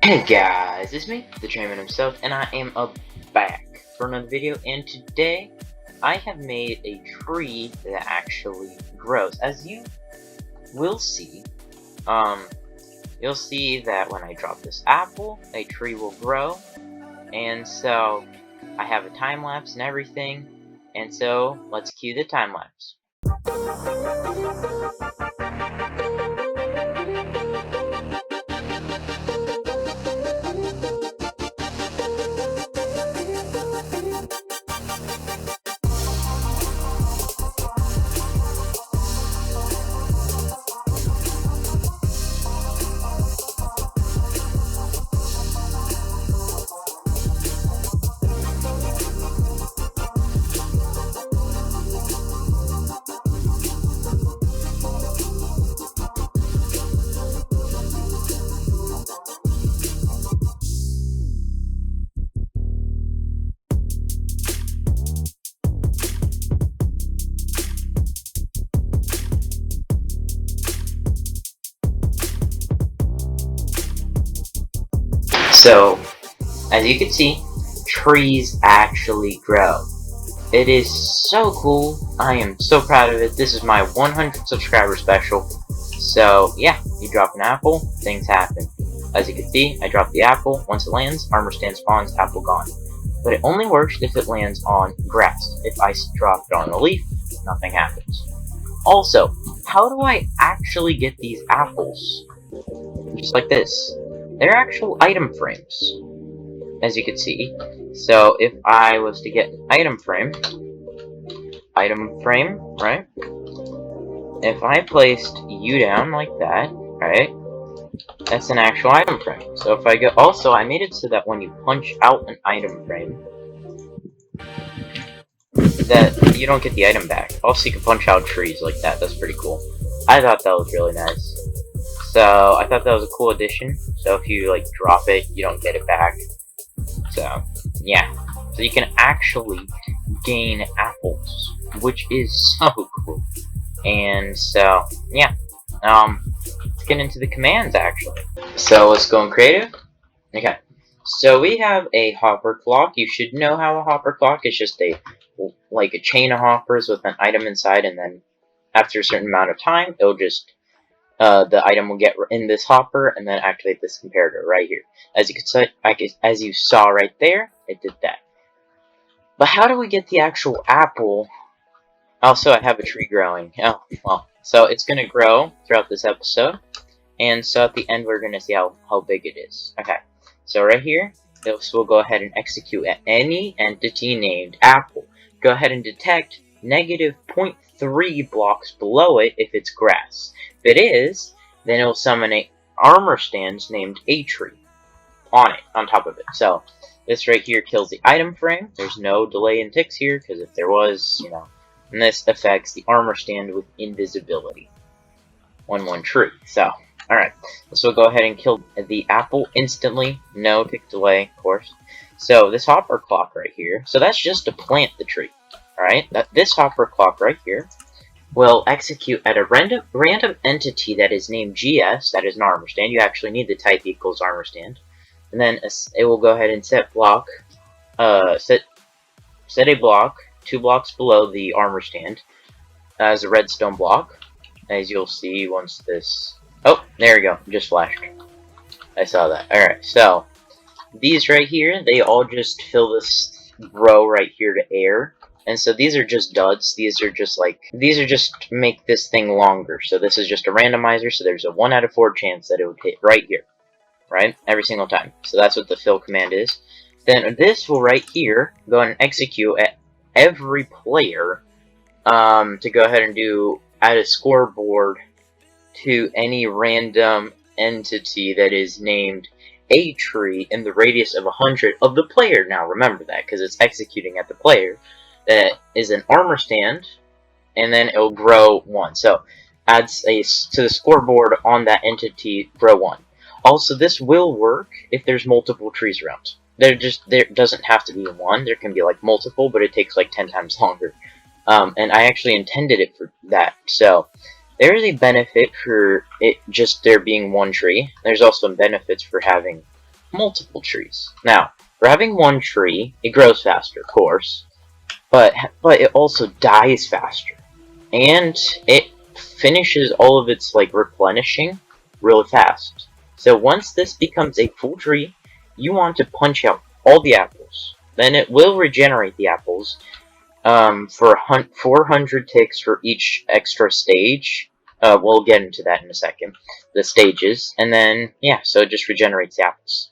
Hey guys, it's me, the Chairman himself, and I am back for another video, and today I have made a tree that actually grows. As you will see, you'll see that when I drop this apple, a tree will grow, and so I have a time-lapse and everything, and so let's cue the time-lapse. So, as you can see, trees actually grow. It is so cool. I am so proud of it. This is my 100 subscriber special. So, yeah, you drop an apple, things happen. As you can see, I drop the apple. Once it lands, armor stand spawns, apple gone. But it only works if it lands on grass. If I drop it on a leaf, nothing happens. Also, how do I actually get these apples? Just like this. They're actual item frames, as you can see. So if I was to get an item frame, right? If I placed you down like that, right? That's an actual item frame. So if I go, also I made it so that when you punch out an item frame, that you don't get the item back. Also you can punch out trees like that. That's pretty cool. I thought that was really nice. So I thought that was a cool addition. So if you like drop it, you don't get it back. So yeah. So you can actually gain apples, which is so cool. And so yeah. Let's get into the commands actually. So let's go in creative. Okay. So we have a hopper clock. You should know how a hopper clock is just a chain of hoppers with an item inside, and then after a certain amount of time, it'll just the item will get in this hopper and then activate this comparator right here. As you could say, as you saw right there, it did that. But how do we get the actual apple? Also, I have a tree growing. Oh, well. So it's going to grow throughout this episode. And so at the end, we're going to see how big it is. Okay. So right here, this will go ahead and execute at any entity named apple. Go ahead and detect negative 0.3 blocks below it if it's grass. If it is, then it will summon a armor stand named a tree on it, on top of it. So this right here kills the item frame. There's no delay in ticks here, because if there was, you know, and this affects the armor stand with invisibility. 1/1 tree. So, alright. This will go ahead and kill the apple instantly. No tick delay, of course. So this hopper clock right here, so that's just to plant the tree. Alright? This hopper clock right here will execute at a random entity that is named GS, that is an armor stand. You actually need the type equals armor stand. And then it will go ahead and set block, set a block 2 blocks below the armor stand as a redstone block, as you'll see once this. Oh, there we go. Just flashed. I saw that. Alright, so these right here, they all just fill this row right here to air. And so these are just duds. These are just to make this thing longer. So this is just a randomizer, so there's a 1 out of 4 chance that it would hit right here. Right? Every single time. So that's what the fill command is. Then this will right here go and execute at every player to go ahead and add a scoreboard to any random entity that is named a tree in the radius of 100 of the player. Now remember that, because it's executing at the player. That is an armor stand, and then it'll grow 1. So adds to the scoreboard on that entity, grow 1. Also, this will work if there's multiple trees around. There doesn't have to be 1. There can be like multiple, but it takes like 10 times longer. And I actually intended it for that. So there is a benefit for it just there being 1 tree. There's also benefits for having multiple trees. Now, for having one tree, it grows faster, of course, but it also dies faster, and it finishes all of its like replenishing really fast. So once this becomes a full tree, you want to punch out all the apples. Then it will regenerate the apples for 400 ticks for each extra stage. We'll get into that in a second. The stages, and then yeah, so it just regenerates the apples.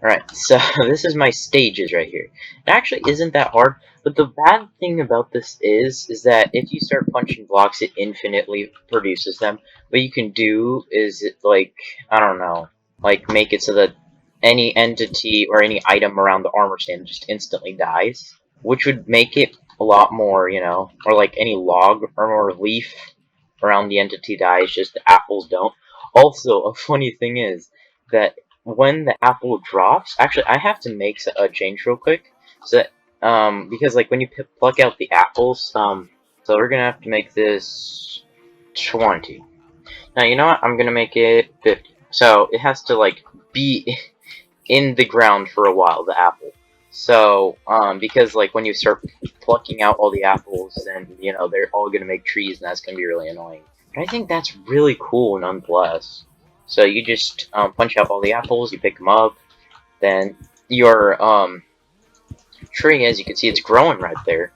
Alright, so this is my stages right here. It actually isn't that hard, but the bad thing about this is that if you start punching blocks, it infinitely produces them. What you can do is, like, I don't know, like, make it so that any entity or any item around the armor stand just instantly dies, which would make it a lot more, you know, or like any log or leaf around the entity dies, just the apples don't. Also, a funny thing is that when the apple drops, actually, I have to make a change real quick. So that, because like when you pluck out the apples, so we're gonna have to make this 20. Now you know what? I'm gonna make it 50. So it has to like be in the ground for a while, the apple. So, because like when you start plucking out all the apples, then you know they're all gonna make trees, and that's gonna be really annoying. But I think that's really cool nonetheless. So you just punch out all the apples, you pick them up, then your tree, as you can see, it's growing right there.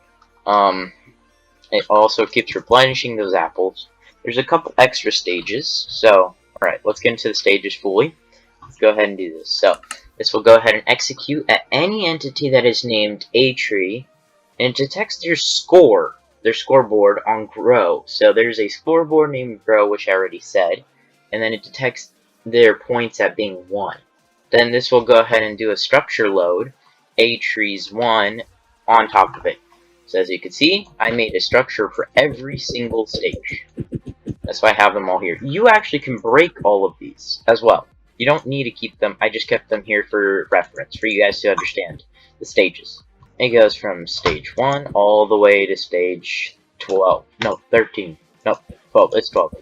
It also keeps replenishing those apples. There's a couple extra stages, so alright, let's get into the stages fully. Let's go ahead and do this. So this will go ahead and execute at any entity that is named a tree, and it detects their scoreboard on grow. So there's a scoreboard named grow, which I already said, and then it detects their points at being 1. Then this will go ahead and do a structure load, a trees 1, on top of it. So as you can see, I made a structure for every single stage. That's why I have them all here. You actually can break all of these as well. You don't need to keep them. I just kept them here for reference, for you guys to understand the stages. It goes from stage 1 all the way to stage 12. No, 13. No, 12. It's 12.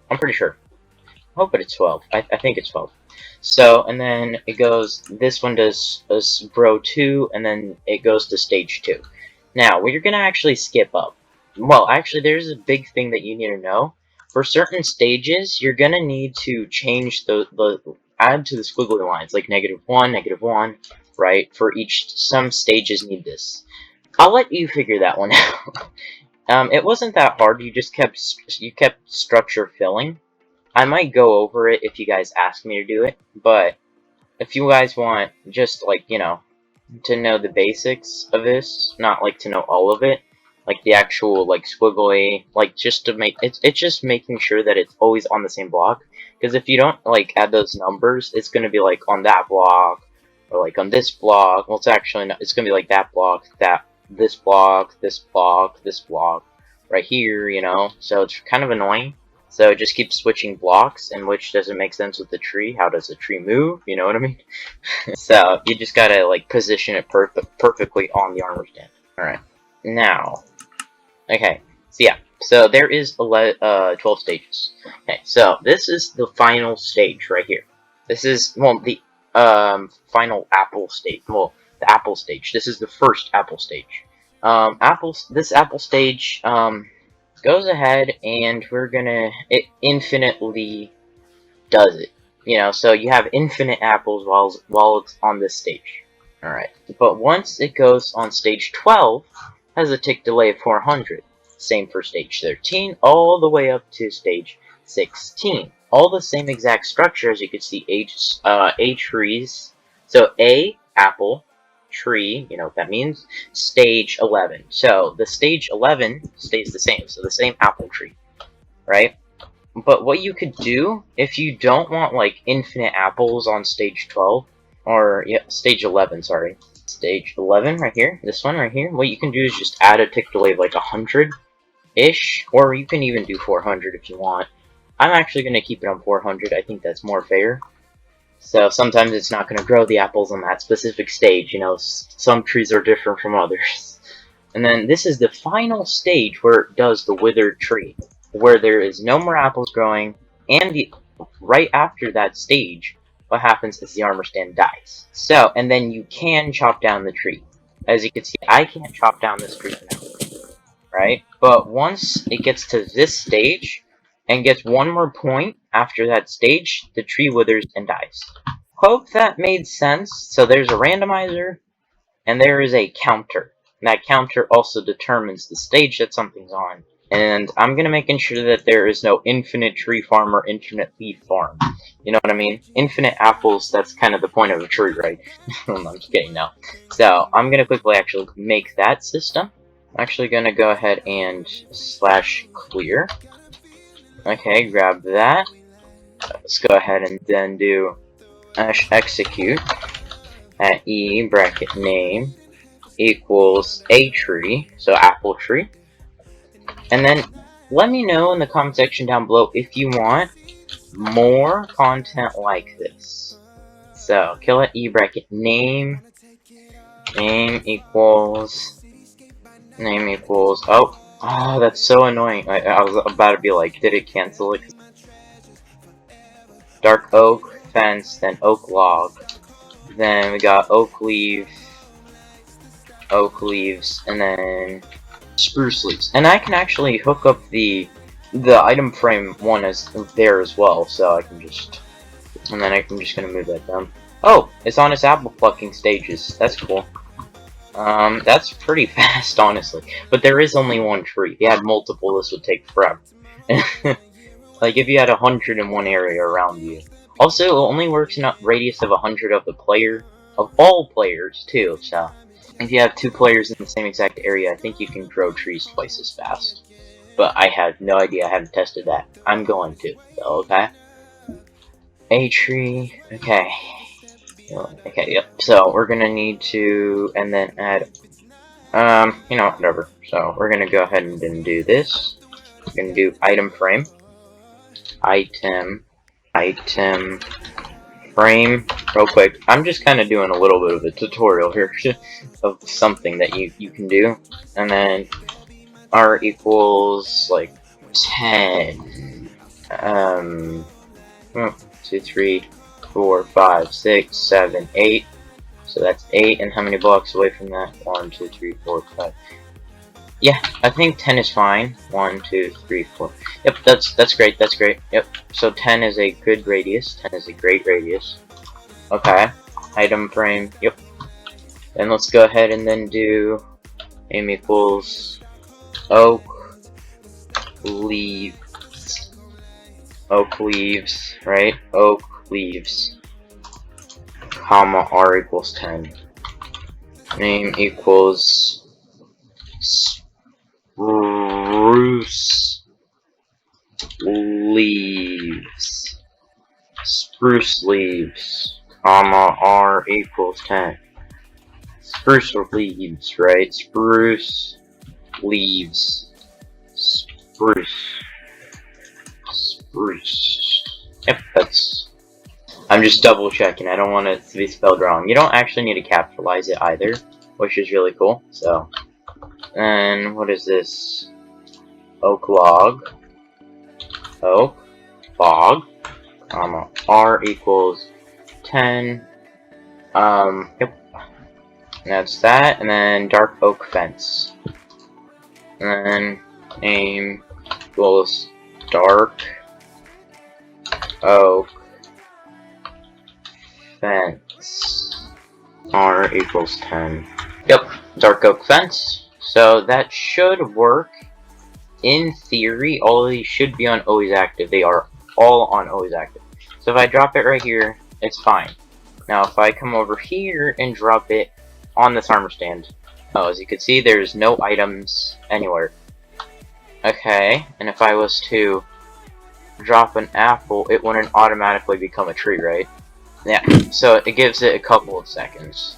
I'm pretty sure. Oh, but it's 12. I think it's 12. So, and then it goes, this one does grow 2, and then it goes to stage 2. Now, we're going to actually skip up. Well, actually, there's a big thing that you need to know. For certain stages, you're going to need to change add to the squiggly lines, like -1, right? For each, some stages need this. I'll let you figure that one out. It wasn't that hard, you kept structure filling. I might go over it if you guys ask me to do it, but if you guys want just, like, you know, to know the basics of this, not, like, to know all of it, like, the actual, like, squiggly, like, just to make, it's just making sure that it's always on the same block, because if you don't, like, add those numbers, it's gonna be, like, on that block, or, like, on this block, well, it's actually not, it's gonna be, like, that block, this block, this block, this block, right here, you know, so it's kind of annoying. So it just keeps switching blocks, and which doesn't make sense with the tree. How does the tree move? You know what I mean? So you just gotta like position it perfectly on the armor stand. Alright. Now. Okay. So yeah. So there is 12 stages. Okay, so this is the final stage right here. This is, well, the final apple stage. Well, the apple stage. This is the first apple stage. This apple stage, goes ahead and it infinitely does it. You know, so you have infinite apples while it's on this stage. Alright. But once it goes on stage 12, has a tick delay of 400. Same for stage 13, all the way up to stage 16. All the same exact structure, as you can see, A trees. So A, apple, tree, you know what that means, stage 11. So the stage 11 stays the same, so the same apple tree, right? But what you could do, if you don't want like infinite apples on stage 12, or yeah, stage 11, sorry, stage 11 right here, this one right here, what you can do is just add a tick delay of like 100-ish, or you can even do 400 if you want. I'm actually going to keep it on 400, I think that's more fair. So sometimes it's not going to grow the apples on that specific stage, you know, some trees are different from others. And then this is the final stage where it does the withered tree, where there is no more apples growing, and right after that stage, what happens is the armor stand dies. So, and then you can chop down the tree. As you can see, I can't chop down this tree now, right? But once it gets to this stage, and gets one more point after that stage, the tree withers and dies. Hope that made sense. So there's a randomizer, and there is a counter. And that counter also determines the stage that something's on. And I'm gonna making sure that there is no infinite tree farm or infinite leaf farm. You know what I mean? Infinite apples, that's kind of the point of a tree, right? I'm just kidding, no. So, I'm gonna quickly actually make that system. I'm actually gonna go ahead and /clear. Okay, grab that. Let's go ahead and then do execute at e bracket name equals a tree, so apple tree. And then let me know in the comment section down below if you want more content like this. So kill at e bracket name equals oh, that's so annoying. I was about to be like, did it cancel it? Dark oak fence, then oak log, then we got oak leaves, and then spruce leaves. And I can actually hook up the item frame one as there as well, so I can just, and then I'm just gonna move that down. Oh, it's on its apple plucking stages. That's cool. That's pretty fast, honestly. But there is only one tree. If you had multiple, this would take forever. Like if you had 100 in one area around you. Also, it only works in a radius of 100 of all players too. So if you have 2 players in the same exact area, I think you can grow trees twice as fast. But I have no idea. I haven't tested that. I'm going to. So, okay. A tree. Okay. Okay. Yep. So we're gonna need to, and then add. You know, whatever. So we're gonna go ahead and then do this. We're gonna do item frame. Item frame real quick. I'm just kind of doing a little bit of a tutorial here of something that you can do, and then r equals like 10 1 2 3 4 5 6 7 8, so that's 8. And how many blocks away from that? 1 2 3 4 5. Yeah, I think 10 is fine. 1 2 3 4. Yep, that's great. That's great. Yep. So 10 is a good radius. 10 is a great radius. Okay. Item frame. Yep. Then let's go ahead and then do aim equals oak leaves. Oak leaves, right? Oak leaves. Comma r equals 10. Name equals spruce leaves. Spruce leaves, comma r equals 10. Spruce leaves, right? Spruce leaves. Spruce. Yep, that's. I'm just double checking. I don't want it to be spelled wrong. You don't actually need to capitalize it either, which is really cool. So. And what is this? Oak log. Oak log. Comma r equals 10. Yep. And that's that. And then dark oak fence. And then name equals dark oak fence. R equals 10. Yep. Dark oak fence. So that should work. In theory, all of these should be on always active. They are all on always active. So if I drop it right here, it's fine. Now if I come over here and drop it on this armor stand, oh, as you can see, there's no items anywhere. Okay, and if I was to drop an apple, it wouldn't automatically become a tree, right? Yeah, so it gives it a couple of seconds.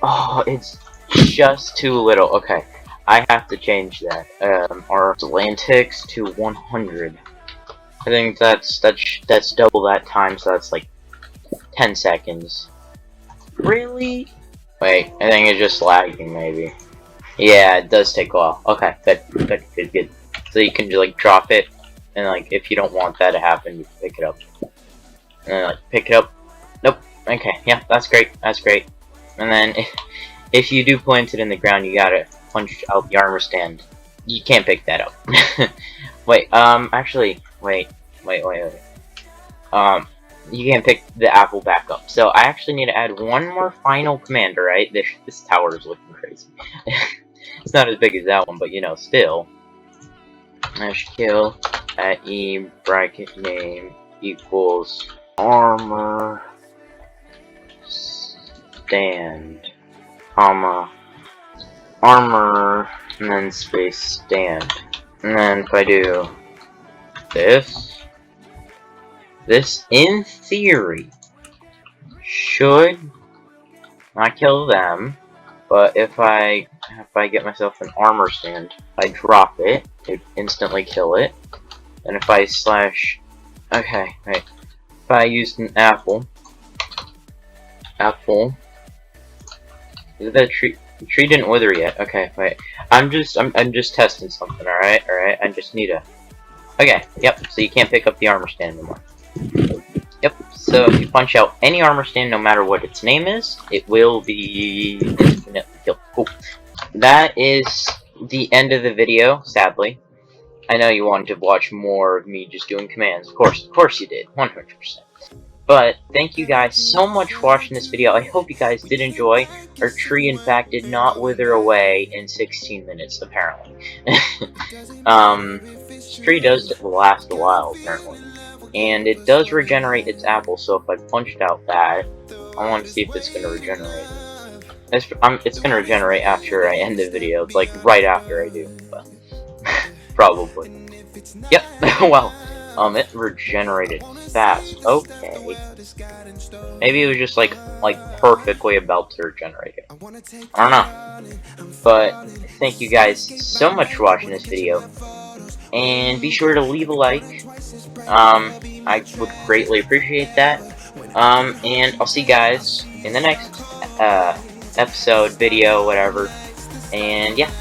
Oh, it's just too little. Okay. I have to change that. Our Atlantics to 100. I think that's double that time, so that's like 10 seconds. Really? Wait, I think it's just lagging, maybe. Yeah, it does take a while. Okay, good. So you can just like drop it, and like if you don't want that to happen, you pick it up, and then like pick it up, Nope. Okay, yeah, that's great. That's great. And then if you do plant it in the ground, you gotta punch out the armor stand. You can't pick that up. Wait, actually, wait. You can't pick the apple back up. So I actually need to add one more final command, right? This tower is looking crazy. It's not as big as that one, but you know, still. Kill at E bracket name equals armor stand, comma, armor, and then space stand. And then if I do this in theory should not kill them, but if I get myself an armor stand, I drop it, it instantly kill it. And if I slash, okay, right, if I used an apple, is that tree? The tree didn't wither yet. Okay, wait. I'm just testing something. All right. I just need a. Okay. Yep. So you can't pick up the armor stand anymore. Yep. So if you punch out any armor stand, no matter what its name is, it will be infinitely killed. Cool. That is the end of the video. Sadly, I know you wanted to watch more of me just doing commands. Of course you did. 100%. But thank you guys so much for watching this video. I hope you guys did enjoy. Our tree, in fact, did not wither away in 16 minutes, apparently. This tree does last a while, apparently. And it does regenerate its apple, so if I punched out that, I want to see if it's going to regenerate. It's going to regenerate after I end the video. It's like right after I do, but probably. Yep, well. It regenerated fast. Okay. Maybe it was just like perfectly about to regenerate it. I don't know. But thank you guys so much for watching this video. And be sure to leave a like. I would greatly appreciate that. And I'll see you guys in the next episode, video, whatever. And yeah.